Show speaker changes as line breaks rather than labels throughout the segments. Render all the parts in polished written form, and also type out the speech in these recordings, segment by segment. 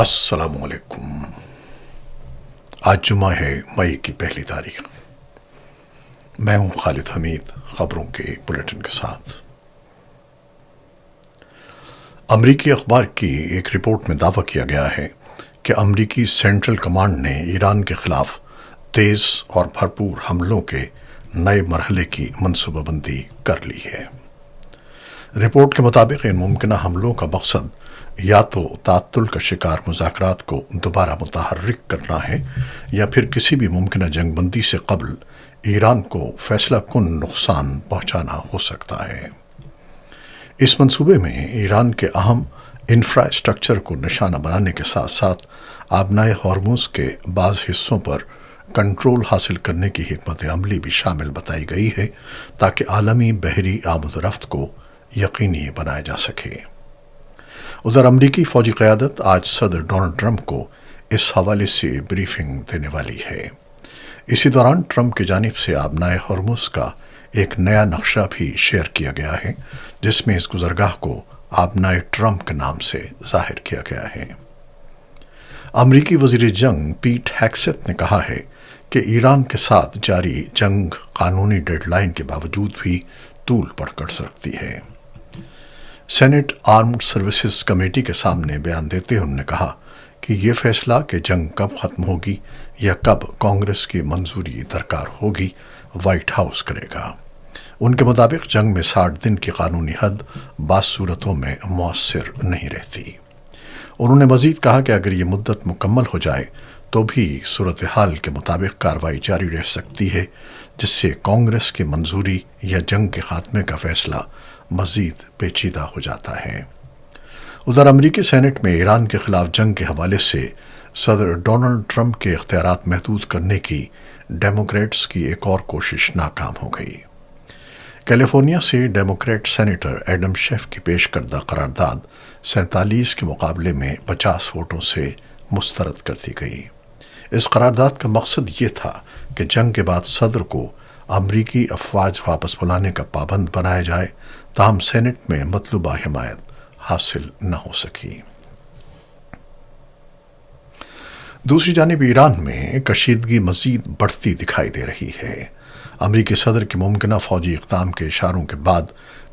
السلام علیکم۔ آج جمعہ ہے، مئی کی پہلی تاریخ۔ میں ہوں خالد حمید، خبروں کے بلیٹن کے ساتھ۔ امریکی اخبار کی ایک رپورٹ میں دعویٰ کیا گیا ہے کہ امریکی سینٹرل کمانڈ نے ایران کے خلاف تیز اور بھرپور حملوں کے نئے مرحلے کی منصوبہ بندی کر لی ہے۔ رپورٹ کے مطابق ان ممکنہ حملوں کا مقصد یا تو تعطل کا شکار مذاکرات کو دوبارہ متحرک کرنا ہے یا پھر کسی بھی ممکنہ جنگ بندی سے قبل ایران کو فیصلہ کن نقصان پہنچانا ہو سکتا ہے۔ اس منصوبے میں ایران کے اہم انفراسٹرکچر کو نشانہ بنانے کے ساتھ ساتھ آبنائے ہارموز کے بعض حصوں پر کنٹرول حاصل کرنے کی حکمت عملی بھی شامل بتائی گئی ہے تاکہ عالمی بحری آمد و رفت کو یقینی بنایا جا سکے۔ ادھر امریکی فوجی قیادت آج صدر ڈونلڈ ٹرمپ کو اس حوالے سے بریفنگ دینے والی ہے۔ اسی دوران ٹرمپ کی جانب سے آبنائے ہارموز کا ایک نیا نقشہ بھی شیئر کیا گیا ہے، جس میں اس گزرگاہ کو آبنائے ٹرمپ کے نام سے ظاہر کیا گیا ہے۔ امریکی وزیر جنگ پیٹ ہیگسیت نے کہا ہے کہ ایران کے ساتھ جاری جنگ قانونی ڈیڈ لائن کے باوجود بھی طول پڑ کر سکتی ہے۔ سینٹ آرمڈ سروسز کمیٹی کے سامنے بیان دیتے ہوئے انہوں نے کہا کہ یہ فیصلہ کہ جنگ کب ختم ہوگی یا کب کانگریس کی منظوری درکار ہوگی، وائٹ ہاؤس کرے گا۔ ان کے مطابق جنگ میں 60 دن کی قانونی حد بعض صورتوں میں مؤثر نہیں رہتی۔ انہوں نے مزید کہا کہ اگر یہ مدت مکمل ہو جائے تو بھی صورتحال کے مطابق کارروائی جاری رہ سکتی ہے، جس سے کانگریس کی منظوری یا جنگ کے خاتمے کا فیصلہ مزید پیچیدہ ہو جاتا ہے۔ ادھر امریکی سینٹ میں ایران کے خلاف جنگ کے حوالے سے صدر ڈونلڈ ٹرمپ کے اختیارات محدود کرنے کی ڈیموکریٹس کی ایک اور کوشش ناکام ہو گئی۔ کیلیفورنیا سے ڈیموکریٹ سینیٹر ایڈم شیف کی پیش کردہ قرارداد 47 کے مقابلے میں 50 ووٹوں سے مسترد کر دی گئی۔ اس قرارداد کا مقصد یہ تھا کہ جنگ کے بعد صدر کو امریکی افواج واپس بلانے کا پابند بنایا جائے، تاہم سینٹ میں مطلوبہ حمایت حاصل نہ ہو سکی۔ دوسری جانب ایران میں کشیدگی مزید بڑھتی دکھائی دے رہی ہے۔ امریکی صدر کے ممکنہ فوجی اقدام کے اشاروں کے بعد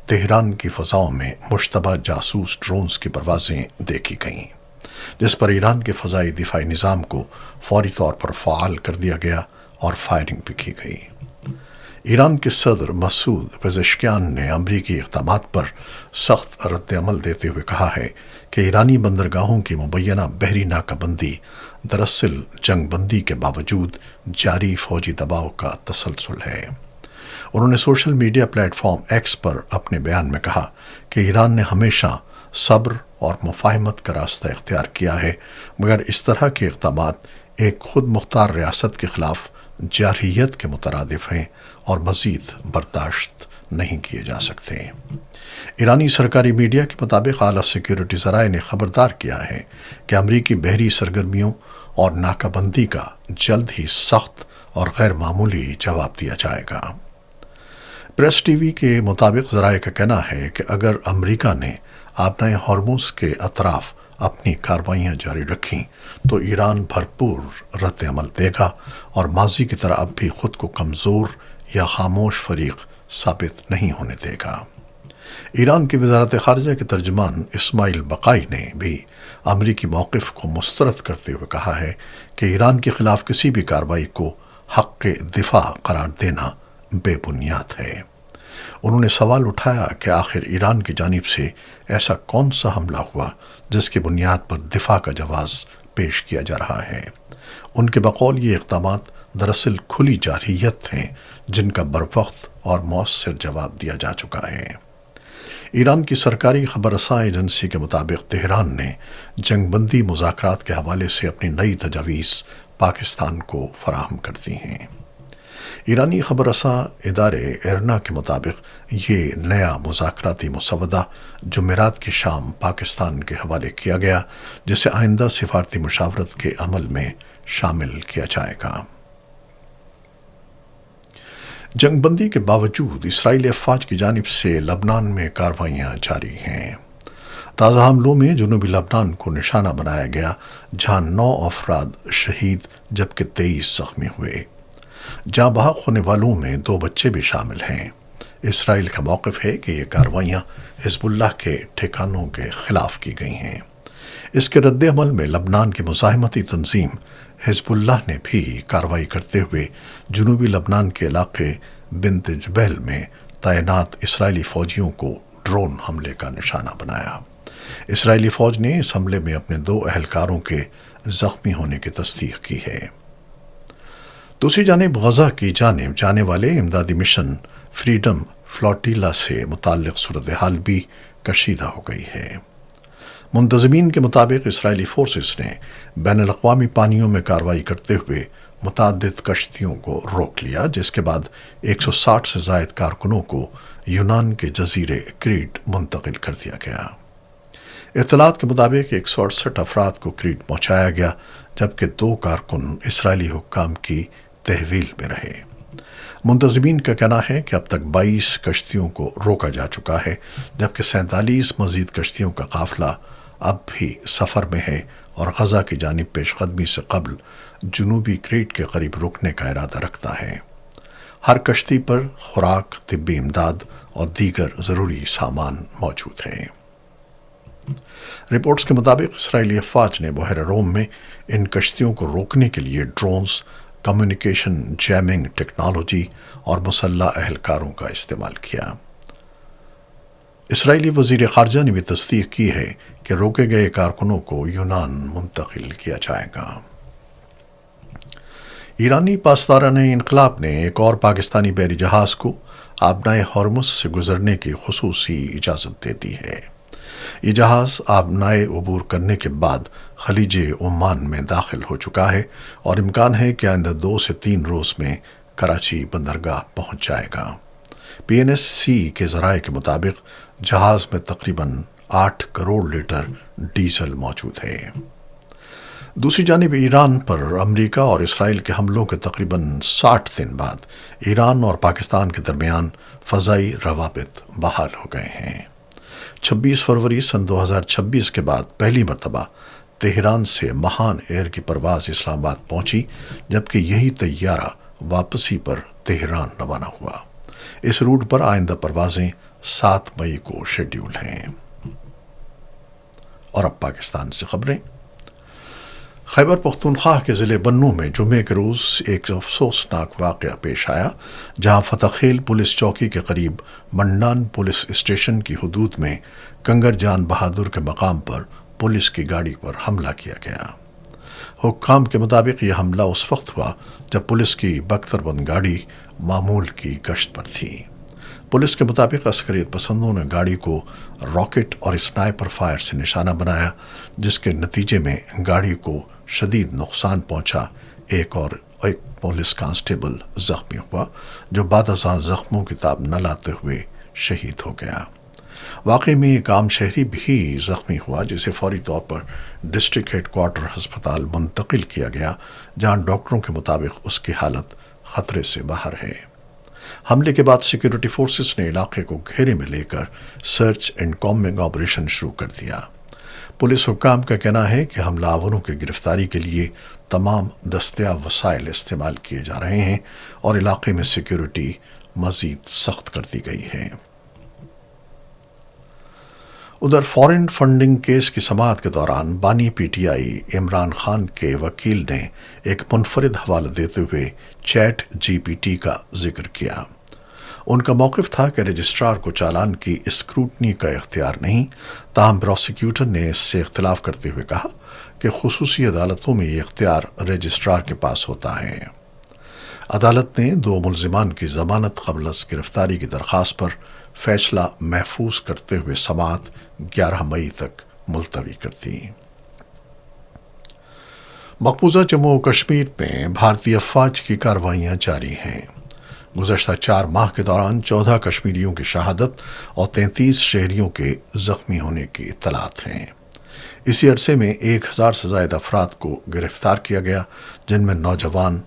تہران کی فضاؤں میں مشتبہ جاسوس ڈرونز کی پروازیں دیکھی گئیں، جس پر ایران کے فضائی دفاعی نظام کو فوری طور پر فعال کر دیا گیا اور فائرنگ بھی کی گئی۔ ایران کے صدر مسعود پزشکیان نے امریکی اقدامات پر سخت رد عمل دیتے ہوئے کہا ہے کہ ایرانی بندرگاہوں کی مبینہ بحری ناکہ بندی دراصل جنگ بندی کے باوجود جاری فوجی دباؤ کا تسلسل ہے۔ انہوں نے social media platform X پر اپنے بیان میں کہا کہ ایران نے ہمیشہ صبر اور مفاہمت کا راستہ اختیار کیا ہے، مگر اس طرح کے اقدامات ایک خود مختار ریاست کے خلاف جارحیت کے مترادف ہیں اور مزید برداشت نہیں کیے جا سکتے۔ ایرانی سرکاری میڈیا کے مطابق اعلیٰ سیکیورٹی ذرائع نے خبردار کیا ہے کہ امریکی بحری سرگرمیوں اور ناکہ بندی کا جلد ہی سخت اور غیر معمولی جواب دیا جائے گا۔ پریس ٹی وی کے مطابق ذرائع کا کہنا ہے کہ اگر امریکہ نے آبنائے ہارموز کے اطراف اپنی کارروائیاں جاری رکھیں تو ایران بھرپور رد عمل دے گا اور ماضی کی طرح اب بھی خود کو کمزور یا خاموش فریق ثابت نہیں ہونے دے گا۔ ایران کی وزارت خارجہ کے ترجمان اسماعیل بقائی نے بھی امریکی موقف کو مسترد کرتے ہوئے کہا ہے کہ ایران کے خلاف کسی بھی کارروائی کو حق دفاع قرار دینا بے بنیاد ہے۔ انہوں نے سوال اٹھایا کہ آخر ایران کی جانب سے ایسا کون سا حملہ ہوا جس کی بنیاد پر دفاع کا جواز پیش کیا جا رہا ہے۔ ان کے بقول یہ اقدامات دراصل کھلی جارحیت ہیں جن کا بروقت اور مؤثر جواب دیا جا چکا ہے۔ ایران کی سرکاری خبر رساں ایجنسی کے مطابق تہران نے جنگ بندی مذاکرات کے حوالے سے اپنی نئی تجاویز پاکستان کو فراہم کر دی ہیں۔ ایرانی خبر رساں ادارے ایرنا کے مطابق یہ نیا مذاکراتی مسودہ جمعرات کی شام پاکستان کے حوالے کیا گیا، جسے آئندہ سفارتی مشاورت کے عمل میں شامل کیا جائے گا۔ جنگ بندی کے باوجود اسرائیلی افواج کی جانب سے لبنان میں کارروائیاں جاری ہیں۔ تازہ حملوں میں جنوبی لبنان کو نشانہ بنایا گیا، جہاں 9 افراد شہید جبکہ 23 زخمی ہوئے۔ جاں بحق ہونے والوں میں 2 بچے بھی شامل ہیں۔ اسرائیل کا موقف ہے کہ یہ کارروائیاں حزب اللہ کے ٹھکانوں کے خلاف کی گئی ہیں۔ اس کے رد عمل میں لبنان کی مزاحمتی تنظیم حزب اللہ نے بھی کارروائی کرتے ہوئے جنوبی لبنان کے علاقے بنت جبیل میں تعینات اسرائیلی فوجیوں کو ڈرون حملے کا نشانہ بنایا۔ اسرائیلی فوج نے اس حملے میں اپنے 2 اہلکاروں کے زخمی ہونے کی تصدیق کی ہے۔ دوسری جانب غزہ کی جانب جانے والے امدادی مشن فریڈم فلوٹیلا سے متعلق صورتحال بھی کشیدہ ہو گئی ہے۔ منتظمین کے مطابق اسرائیلی فورسز نے بین الاقوامی پانیوں میں کارروائی کرتے ہوئے متعدد کشتیوں کو روک لیا، جس کے بعد 160 سے زائد کارکنوں کو یونان کے جزیرے کریٹ منتقل کر دیا گیا۔ اطلاعات کے مطابق 168 افراد کو کریٹ پہنچایا گیا، جبکہ 2 کارکن اسرائیلی حکام کی تحویل میں رہے۔ منتظمین کا کہنا ہے کہ اب تک 22 کشتیوں کو روکا جا چکا ہے، جبکہ 47 مزید کشتیوں کا قافلہ اب بھی سفر میں ہے اور غزہ کی جانب پیش قدمی سے قبل جنوبی کریٹ کے قریب رکنے کا ارادہ رکھتا ہے۔ ہر کشتی پر خوراک، طبی امداد اور دیگر ضروری سامان موجود ہیں۔ رپورٹس کے مطابق اسرائیلی افواج نے بحیرہ روم میں ان کشتیوں کو روکنے کے لیے ڈرونز، کمیونیکیشن جیمنگ ٹیکنالوجی اور مسلح اہلکاروں کا استعمال کیا۔ اسرائیلی وزیر خارجہ نے بھی تصدیق کی ہے کہ روکے گئے کارکنوں کو یونان منتقل کیا جائے گا۔ ایرانی پاسداران انقلاب نے ایک اور پاکستانی بحری جہاز کو آبنائے ہارمز سے گزرنے کی خصوصی اجازت دے دی ہے۔ یہ جہاز آبنائے عبور کرنے کے بعد خلیج عمان میں داخل ہو چکا ہے اور امکان ہے کہ آئندہ 2 سے 3 روز میں کراچی بندرگاہ پہنچ جائے گا۔ پی این ایس سی کے ذرائع کے مطابق جہاز میں تقریباً 8 کروڑ لیٹر ڈیزل موجود ہے۔ دوسری جانب ایران پر امریکہ اور اسرائیل کے حملوں کے تقریباً 60 دن بعد ایران اور پاکستان کے درمیان فضائی روابط بحال ہو گئے ہیں۔ 26 فروری سن 2026 کے بعد پہلی مرتبہ تہران سے مہان ایئر کی پرواز اسلام آباد پہنچی، جبکہ یہی طیارہ واپسی پر تہران روانہ ہوا۔ اس روٹ پر آئندہ پروازیں 7 مئی کو شیڈیول ہیں۔ اور اب پاکستان سے خبریں۔ خیبر پختونخوا کے ضلع بنوں میں جمعے کے روز ایک افسوسناک واقعہ پیش آیا، جہاں فتح خیل پولیس چوکی کے قریب منڈان پولیس اسٹیشن کی حدود میں کنگر جان بہادر کے مقام پر پولیس کی گاڑی پر حملہ کیا گیا۔ حکام کے مطابق یہ حملہ اس وقت ہوا جب پولیس کی بختر بند گاڑی معمول کی گشت پر تھی۔ پولیس کے مطابق عسکریت پسندوں نے گاڑی کو راکٹ اور اسنائپر فائر سے نشانہ بنایا، جس کے نتیجے میں گاڑی کو شدید نقصان پہنچا۔ ایک پولیس کانسٹیبل زخمی ہوا، جو بعد ازاں زخموں کی تاب نہ لاتے ہوئے شہید ہو گیا۔ واقعے میں ایک عام شہری بھی زخمی ہوا، جسے فوری طور پر ڈسٹرکٹ ہیڈ کوارٹر ہسپتال منتقل کیا گیا، جہاں ڈاکٹروں کے مطابق اس کی حالت خطرے سے باہر ہے۔ حملے کے بعد سیکیورٹی فورسز نے علاقے کو گھیرے میں لے کر سرچ اینڈ کامبنگ آپریشن شروع کر دیا۔ پولیس حکام کا کہنا ہے کہ حملہ آوروں کی گرفتاری کے لیے تمام دستیاب وسائل استعمال کیے جا رہے ہیں اور علاقے میں سیکیورٹی مزید سخت کر دی گئی ہے۔ ادھر فارن فنڈنگ کیس کی سماعت کے دوران بانی P T I Imran Khan کے وکیل نے ایک منفرد حوالہ دیتے ہوئے چیٹ جی پی ٹی کا ذکر کیا۔ ان کا موقف تھا کہ رجسٹرار کو چالان کی اسکروٹنی کا اختیار نہیں، تاہم پروسیکیوٹر نے اس سے اختلاف کرتے ہوئے کہا کہ خصوصی عدالتوں میں یہ اختیار رجسٹرار کے پاس ہوتا ہے۔ عدالت نے 2 ملزمان کی ضمانت قبل از گرفتاری کی درخواست پر فیصلہ محفوظ کرتے ہوئے سماعت 11 مئی تک ملتوی کر دی۔ مقبوضہ جموں و کشمیر میں بھارتی افواج کی کارروائیاں جاری ہیں۔ گزشتہ 4 ماہ کے دوران 14 کشمیریوں کی شہادت اور 33 شہریوں کے زخمی ہونے کی اطلاعات ہیں۔ اسی عرصے میں 1000 سے زائد افراد کو گرفتار کیا گیا، جن میں نوجوان،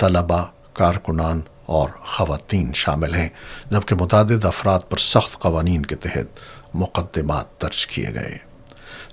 طلباء، کارکنان اور خواتین شامل ہیں، جبکہ متعدد افراد پر سخت قوانین کے تحت مقدمات درج کیے گئے۔